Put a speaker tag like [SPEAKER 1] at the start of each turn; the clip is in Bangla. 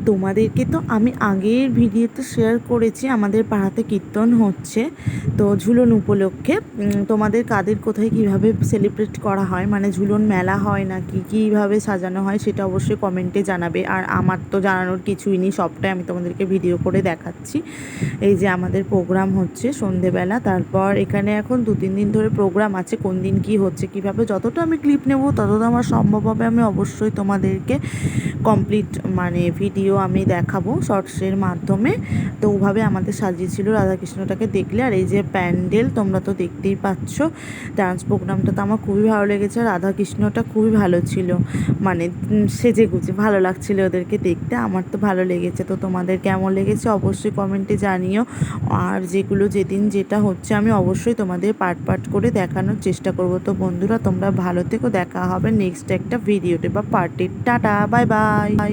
[SPEAKER 1] তোমাদেরকে তো আমি আগের ভিডিওতে শেয়ার করেছি আমাদের পাড়াতে কীর্তন হচ্ছে, তো ঝুলন উপলক্ষে। তোমাদের কাদের কোথায় কিভাবে সেলিব্রেট করা হয়, মানে ঝুলন মেলা হয় নাকি কীভাবে সাজানো হয় সেটা অবশ্যই কমেন্টে জানাবে। আর আমার তো জানানোর কিছুই নেই, সবটাই আমি তোমাদেরকে ভিডিও করে দেখাচ্ছি। এই যে আমাদের প্রোগ্রাম হচ্ছে সন্ধেবেলা, তারপর এখানে এখন 2-3 দিন ধরে প্রোগ্রাম আছে। কোন দিন কি হচ্ছে কীভাবে যতটা আমি ক্লিপ নেব ততটা আমার সম্ভব হবে আমি অবশ্যই তোমাদেরকে কমপ্লিট মানে ভিডিও আমি দেখাবো শর্টসের মাধ্যমে। তো ওভাবে আমাদের সাজিয়েছিল রাধাকৃষ্ণটাকে দেখলে। আর এই যে প্যান্ডেল তোমরা তো দেখতেই পাচ্ছ। ডান্স প্রোগ্রামটা তো আমার খুবই ভালো লেগেছে, রাধাকৃষ্ণটা খুবই ভালো ছিল, মানে সেজে গুজে ভালো লাগছিল ওদেরকে দেখতে। আমার তো ভালো লেগেছে, তো তোমাদের কেমন লেগেছে অবশ্যই কমেন্টে জানিও। আর যেগুলো যেদিন যেটা হচ্ছে আমি অবশ্যই তোমাদের পার্ট পার্ট করে দেখানোর চেষ্টা করব। তো বন্ধুরা তোমরা ভালো থেকো, দেখা হবে নেক্সট একটা ভিডিওতে বা পার্টি। Tata, bye bye.